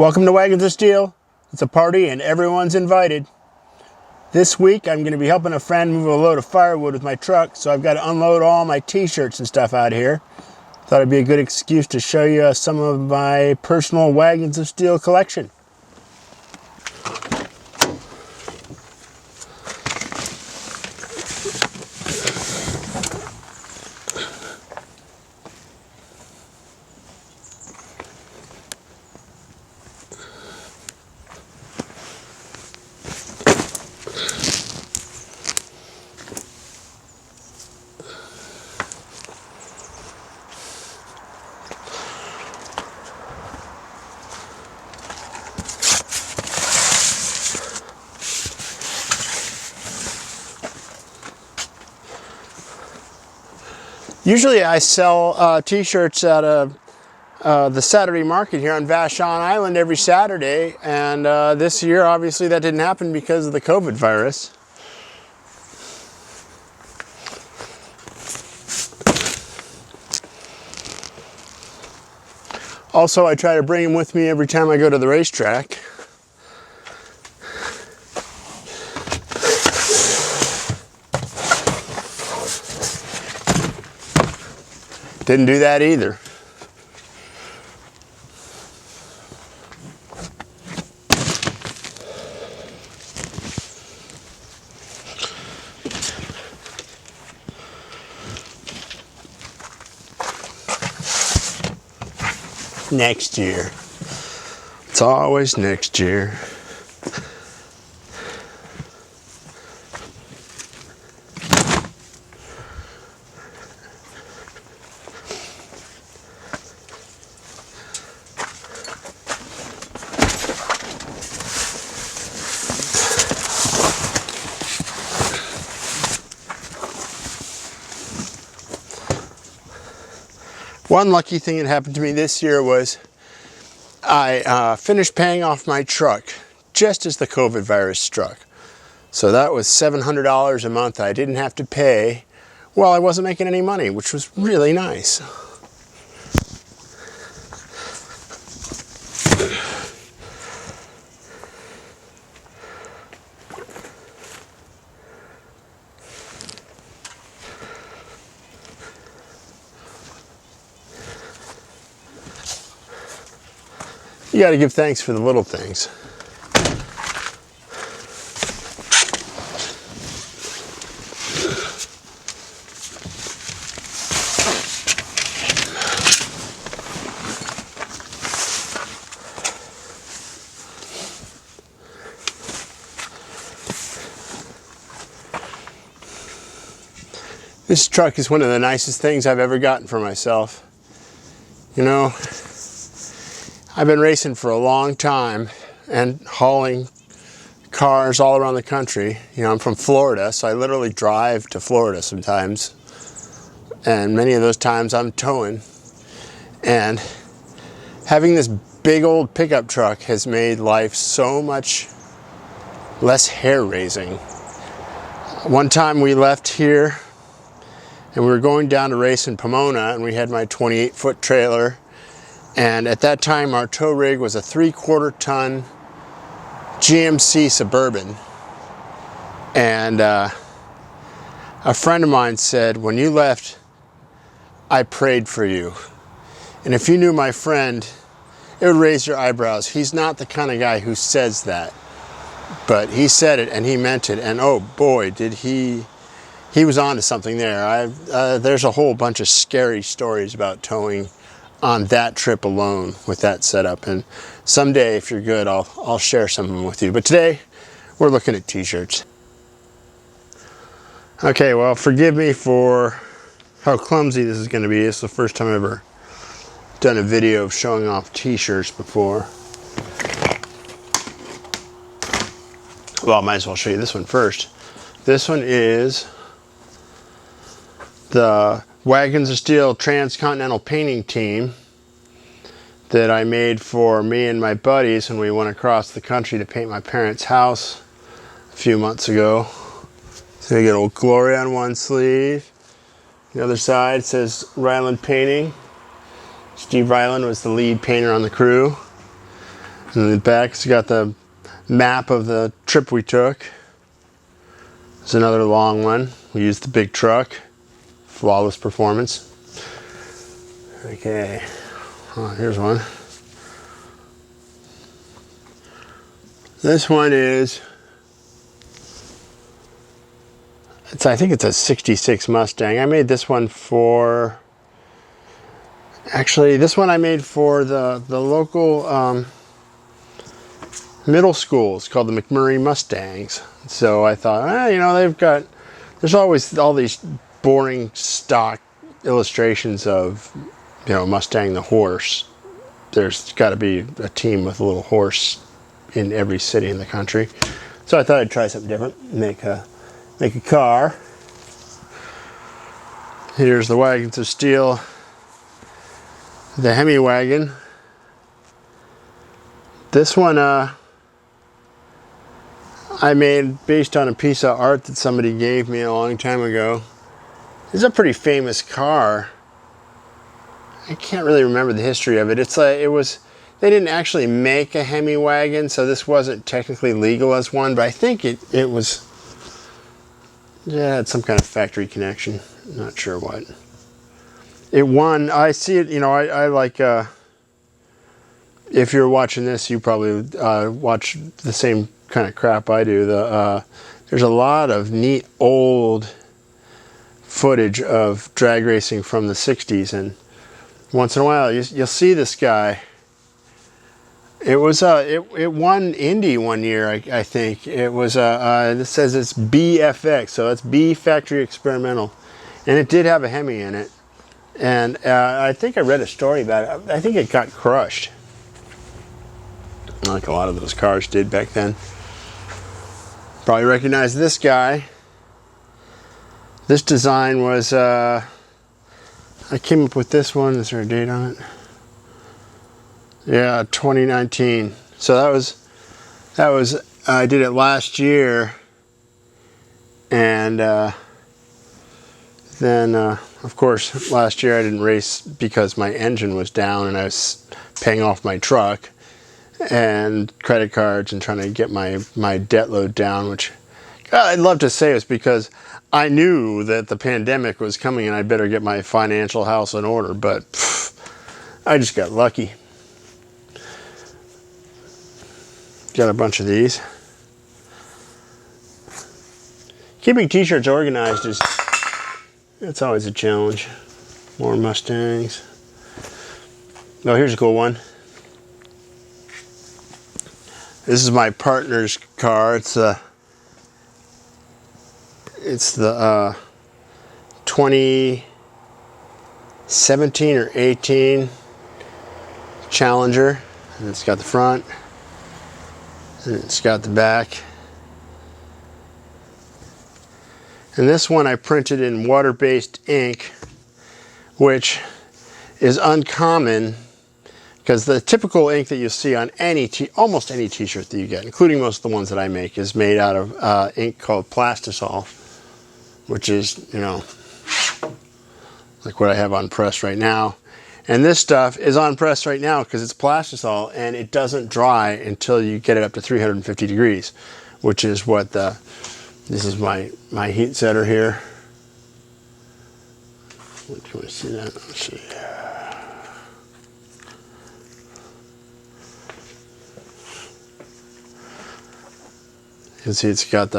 Welcome to Wagons of Steel. It's a party and everyone's invited. This week I'm going to be helping a friend move a load of firewood with my truck, so I've got to unload all my t-shirts and stuff out here. Thought it'd be a good excuse to show you some of my personal Wagons of Steel collection. Usually I sell t-shirts at the Saturday market here on Vashon Island every Saturday, and this year obviously that didn't happen because of the COVID virus. Also, I try to bring them with me every time I go to the racetrack. Didn't do that either. Next year. It's always next year. One lucky thing that happened to me this year was I finished paying off my truck just as the COVID virus struck. So that was $700 a month I didn't have to pay while I wasn't making any money, which was really nice. You got to give thanks for the little things. This truck is one of the nicest things I've ever gotten for myself. You know, I've been racing for a long time and hauling cars all around the country. You know, I'm from Florida, so I literally drive to Florida sometimes. And many of those times I'm towing. And having this big old pickup truck has made life so much less hair-raising. One time we left here and we were going down to race in Pomona, and we had my 28-foot trailer. And at that time, our tow rig was a 3/4 ton GMC Suburban. And a friend of mine said, when you left, I prayed for you. And if you knew my friend, it would raise your eyebrows. He's not the kind of guy who says that. But he said it, and he meant it. And oh boy, did he was onto something there. There's a whole bunch of scary stories about towing on that trip alone with that setup, and someday if you're good I'll share some of them with you, but today we're looking at t-shirts. Okay, well, forgive me for how clumsy this is going to be. It's the first time I've ever done a video of showing off t-shirts before. Well, I might as well show you this one first. This one is the Wagons of Steel Transcontinental Painting Team that I made for me and my buddies when we went across the country to paint my parents' house a few months ago. So you get old Glory on one sleeve. The other side says Ryland Painting. Steve Ryland was the lead painter on the crew. And in the back, it's got the map of the trip we took. It's another long one. We used the big truck. Flawless performance. Okay, oh, here's one. This one is, I think it's a 66 Mustang. I made this one for, actually this one I made for the local middle school. It's called the McMurray Mustangs. So I thought, you know, there's always all these boring stock illustrations of, you know, Mustang the horse. There's got to be a team with a little horse in every city in the country. So I thought I'd try something different, make a car. Here's the Wagons of Steel, the Hemi wagon. This one I made based on a piece of art that somebody gave me a long time ago. It's a pretty famous car. I can't really remember the history of it. It's like, they didn't actually make a Hemi wagon, so this wasn't technically legal as one, but I think it was, yeah, it had some kind of factory connection. Not sure what. It won. I see it, you know, I like, if you're watching this, you probably watch the same kind of crap I do. There's a lot of neat old footage of drag racing from the 60s, and once in a while you'll see this guy. It was it won Indy one year, I think. It was it says it's BFX, so that's B Factory Experimental, and it did have a Hemi in it. And I think I read a story about it. I think it got crushed, like a lot of those cars did back then. Probably recognize this guy. This design was, I came up with this one. Is there a date on it? Yeah, 2019. So that was I did it last year, and then of course last year I didn't race because my engine was down and I was paying off my truck and credit cards and trying to get my debt load down, which God, I'd love to say it's because I knew that the pandemic was coming and I better get my financial house in order, but I just got lucky. Got a bunch of these. Keeping t-shirts organized it's always a challenge. More Mustangs. Oh, here's a cool one. This is my partner's car. It's the 2017 or 18 Challenger, and it's got the front and it's got the back. And this one I printed in water-based ink, which is uncommon because the typical ink that you see on almost any t-shirt that you get, including most of the ones that I make, is made out of ink called plastisol, which is, you know, like what I have on press right now. And this stuff is on press right now because it's plastisol and it doesn't dry until you get it up to 350 degrees, which is what this is my heat setter here. Do you want to see that? Let's see. You can see it's got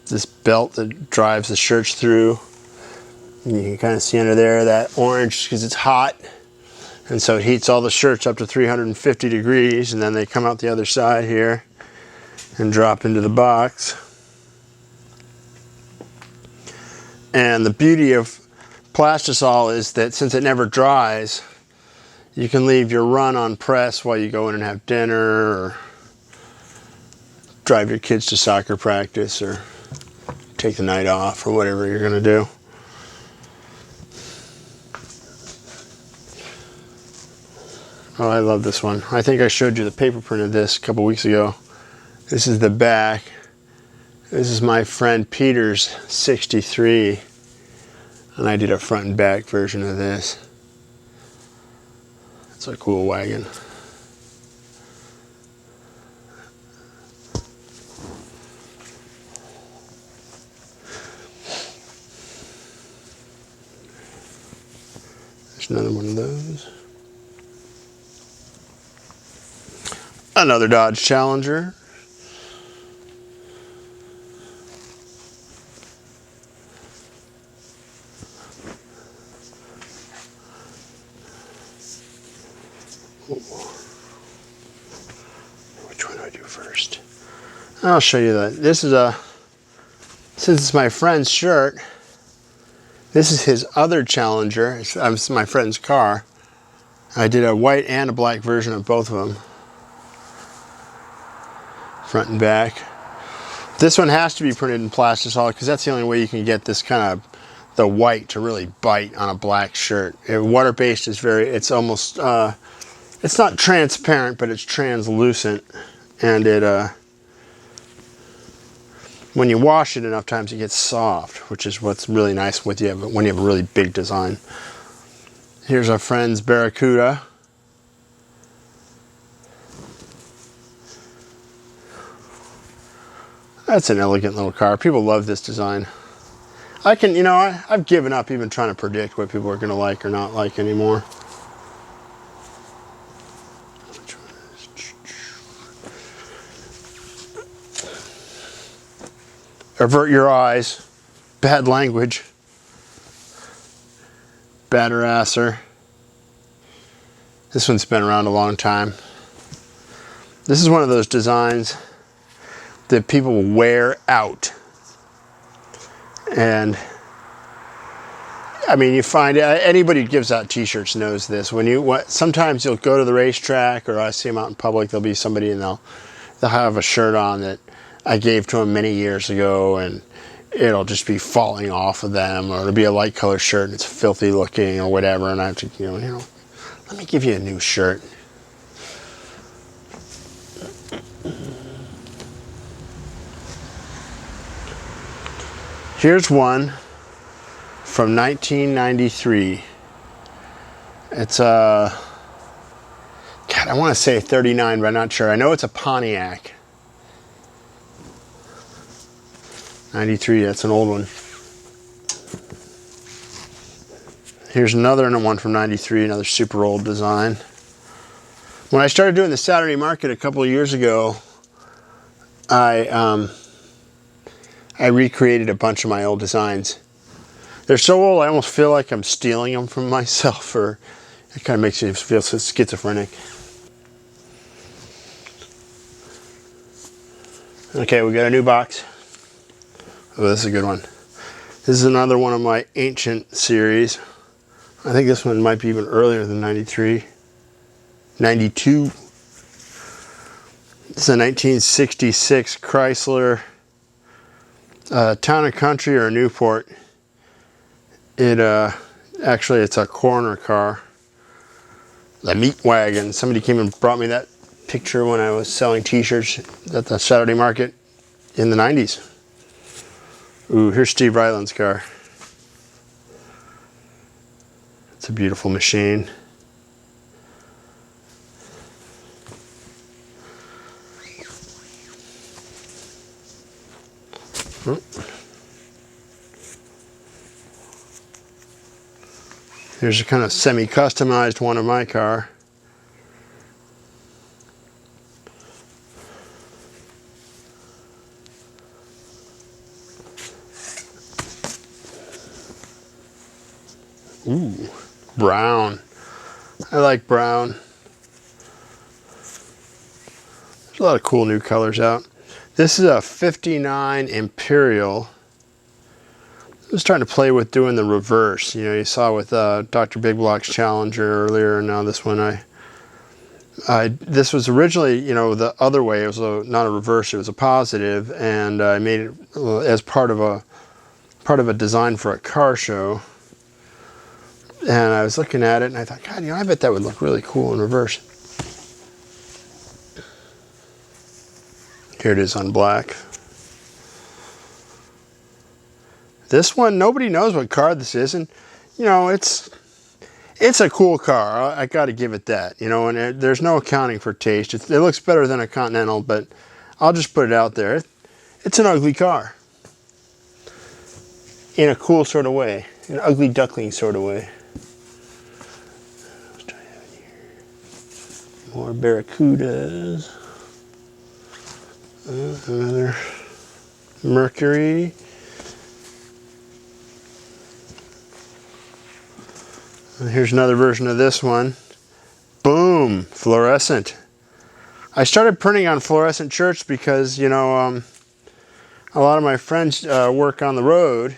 this belt that drives the shirts through. And you can kind of see under there that orange because it's hot. And so it heats all the shirts up to 350 degrees, and then they come out the other side here and drop into the box. And the beauty of plastisol is that since it never dries, you can leave your run on press while you go in and have dinner or drive your kids to soccer practice or take the night off or whatever you're going to do. Oh, I love this one. I think I showed you the paper print of this a couple weeks ago. This is the back. This is my friend Peter's 63, and I did a front and back version of this. It's a cool wagon. There's another one of those. Another Dodge Challenger. Which one do I do first? I'll show you that. This is since it's my friend's shirt, this is his other Challenger. It's my friend's car. I did a white and a black version of both of them. Front and back. This one has to be printed in plastisol because that's the only way you can get this kind of the white to really bite on a black shirt. Water-based is it's almost, it's not transparent, but it's translucent, and it, when you wash it enough times, it gets soft, which is what's really nice when you have a really big design. Here's our friend's Barracuda. That's an elegant little car. People love this design. I've given up even trying to predict what people are going to like or not like anymore. Avert your eyes. Bad language. Badderasser. This one's been around a long time. This is one of those designs that people wear out. And I mean, you find anybody who gives out t-shirts knows this. Sometimes you'll go to the racetrack, or I see them out in public, there'll be somebody and they'll have a shirt on that I gave to them many years ago, and it'll just be falling off of them, or it'll be a light color shirt and it's filthy looking or whatever, and I have to, let me give you a new shirt. Here's one from 1993. It's God, I want to say 39, but I'm not sure. I know it's a Pontiac. 93, that's an old one. Here's another one from 93, another super old design. When I started doing the Saturday market a couple of years ago, I recreated a bunch of my old designs. They're so old I almost feel like I'm stealing them from myself, or it kind of makes you feel so schizophrenic. Okay, we got a new box. Oh, this is a good one. This is another one of my ancient series. I think this one might be even earlier than 93. 92. It's a 1966 Chrysler Town and Country or a Newport. Actually, it's a corner car. The meat wagon. Somebody came and brought me that picture when I was selling t-shirts at the Saturday market in the 90s. Ooh, here's Steve Ryland's car. It's a beautiful machine. Here's a kind of semi-customized one of my car. Ooh, brown. I like brown. There's a lot of cool new colors out. This is a 59 Imperial. I was trying to play with doing the reverse. You saw with Dr. Big Block's Challenger earlier, and now this one. This was originally, the other way. It was not a reverse; it was a positive, and I made it as part of a design for a car show. And I was looking at it, and I thought, God, I bet that would look really cool in reverse. Here it is on black. This one, nobody knows what car this is, and it's It's a cool car. I got to give it that, you know. And there's no accounting for taste. It looks better than a Continental, but I'll just put it out there. It's an ugly car in a cool sort of way, an ugly duckling sort of way. Let's try having here. More Barracudas. Another Mercury. And here's another version of this one. Boom, fluorescent. I started printing on fluorescent shirts because, you know, a lot of my friends work on the road.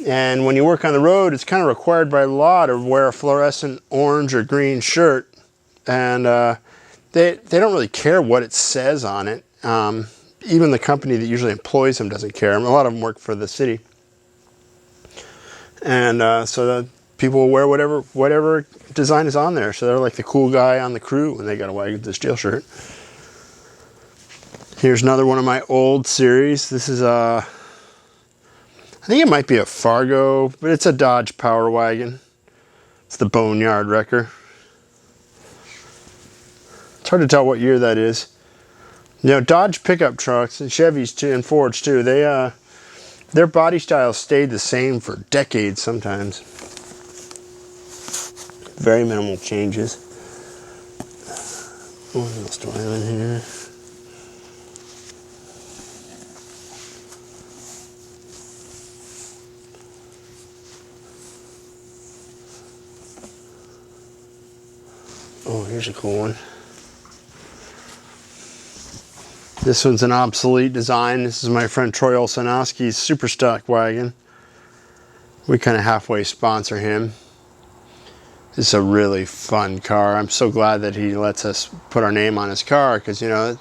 And when you work on the road, it's kind of required by law to wear a fluorescent orange or green shirt. And they don't really care what it says on it. Even the company that usually employs them doesn't care. A lot of them work for the city. And so the people will wear whatever design is on there. So they're like the cool guy on the crew when they got a Wagons of Steel shirt. Here's another one of my old series. This is I think it might be a Fargo, but it's a Dodge Power Wagon. It's the Boneyard Wrecker. It's hard to tell what year that is. You know, Dodge pickup trucks and Chevys too, and Fords too, their body style stayed the same for decades sometimes. Very minimal changes. What else do I have in here? Oh, here's a cool one. This one's an obsolete design. This is my friend Troy Olsanowski's super stock wagon. We kind of halfway sponsor him. This is a really fun car. I'm so glad that he lets us put our name on his car, because, you know,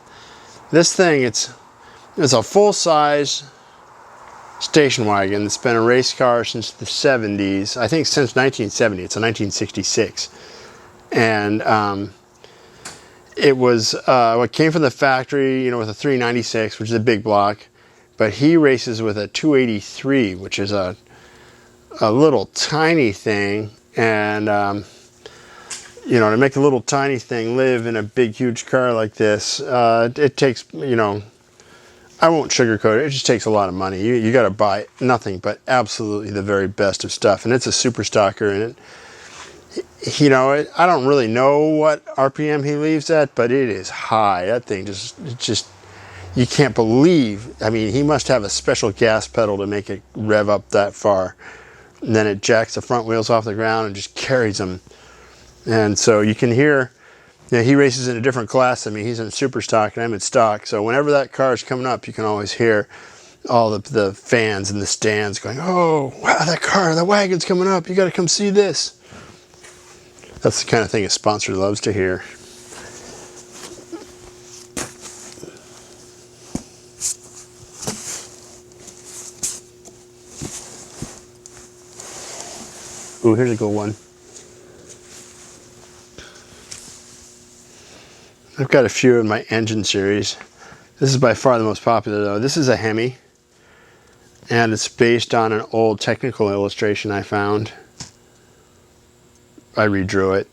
this thing, it's a full-size station wagon. It's been a race car since the 70s. I think since 1970. It's a 1966. And it was what came from the factory, you know, with a 396, which is a big block. But he races with a 283, which is a little tiny thing. And you know, to make a little tiny thing live in a big, huge car like this, it takes, you know, I won't sugarcoat it. It just takes a lot of money. You got to buy nothing but absolutely the very best of stuff. And it's a super stocker, and you know, I don't really know what RPM he leaves at, but it is high. That thing just, you can't believe. I mean, he must have a special gas pedal to make it rev up that far. And then it jacks the front wheels off the ground and just carries them. And so you can hear, you know, he races in a different class than me. He's in super stock and I'm in stock. So whenever that car is coming up, you can always hear all the fans in the stands going, "Oh, wow, that wagon's coming up. You got to come see this." That's the kind of thing a sponsor loves to hear. Ooh, here's a good one. I've got a few in my engine series. This is by far the most popular though. This is a Hemi, and it's based on an old technical illustration I found. I redrew it.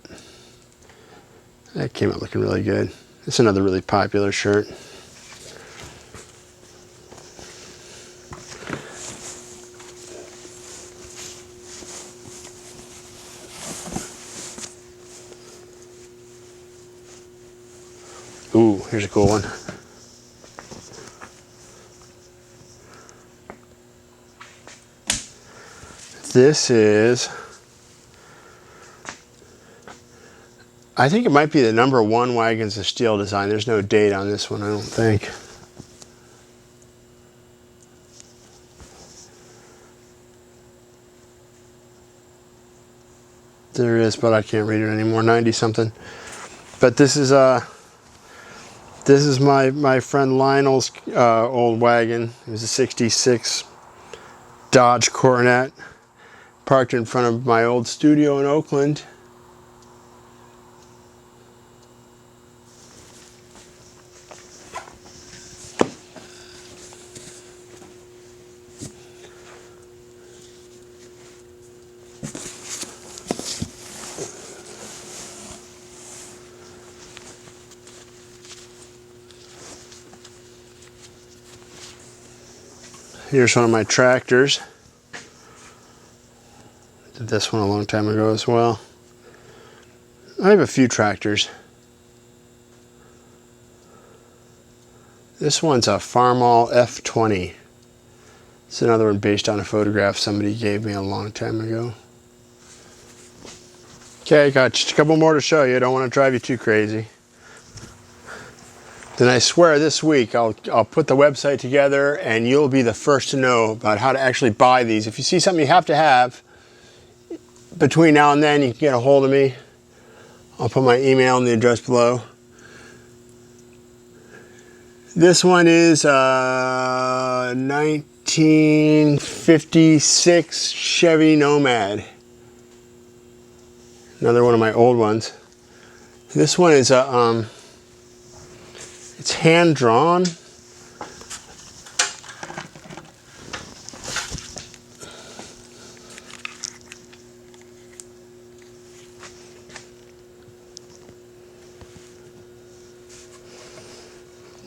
That came out looking really good. It's another really popular shirt. Ooh, here's a cool one. This is, I think it might be the #1 Wagons of Steel design. There's no date on this one, I don't think. There is, but I can't read it anymore. 90 something. But this is my friend Lionel's old wagon. It was a '66 Dodge Coronet, parked in front of my old studio in Oakland. Here's one of my tractors. Did this one a long time ago as well. I have a few tractors. This one's a Farmall F20. It's another one based on a photograph somebody gave me a long time ago. Okay, got just a couple more to show you. I don't want to drive you too crazy. Then I swear this week I'll put the website together and you'll be the first to know about how to actually buy these. If you see something you have to have, between now and then you can get a hold of me. I'll put my email in the address below. This one is a 1956 Chevy Nomad. Another one of my old ones. This one is a it's hand drawn.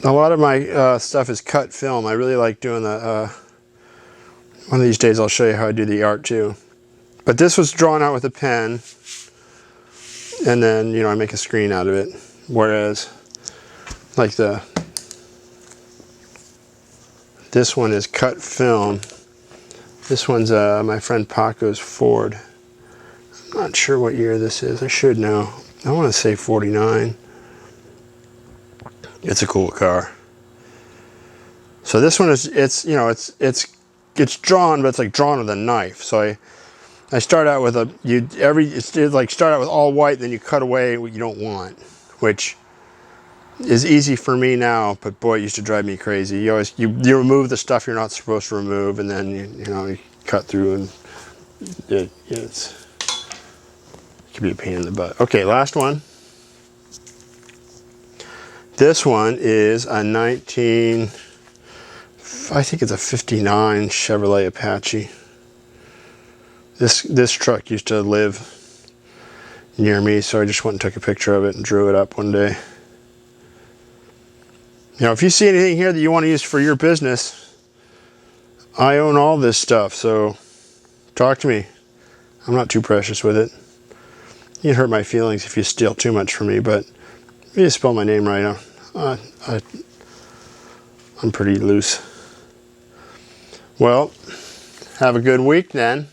A lot of my stuff is cut film. I really like doing the, one of these days I'll show you how I do the art too. But this was drawn out with a pen, and then, you know, I make a screen out of it. Whereas, like this one is cut film. This one's my friend Paco's Ford. I'm not sure what year this is. I should know. I want to say 49. It's a cool car. So this one is, it's, you know, it's drawn, but it's like drawn with a knife. So I start out with it's like start out with all white, then you cut away what you don't want, which is easy for me now, but boy, it used to drive me crazy. You always, you remove the stuff you're not supposed to remove, and then you cut through, and it can be a pain in the butt. Okay, last one. This one is a I think it's a 59 Chevrolet Apache. This truck used to live near me, so I just went and took a picture of it and drew it up one day. You know, if you see anything here that you want to use for your business, I own all this stuff, so talk to me. I'm not too precious with it. You'd hurt my feelings if you steal too much from me, but if you spell my name right, I'm pretty loose. Well, have a good week then.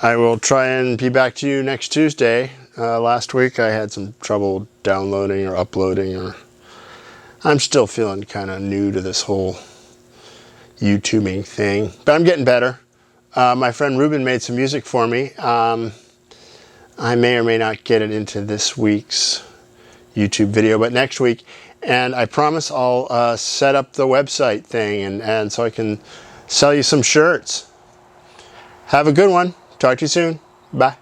I will try and be back to you next Tuesday. Last week I had some trouble downloading or uploading, or I'm still feeling kind of new to this whole YouTubing thing, but I'm getting better. My friend Ruben made some music for me. I may or may not get it into this week's YouTube video, but next week. And I promise I'll set up the website thing, and so I can sell you some shirts. Have a good one. Talk to you soon. Bye.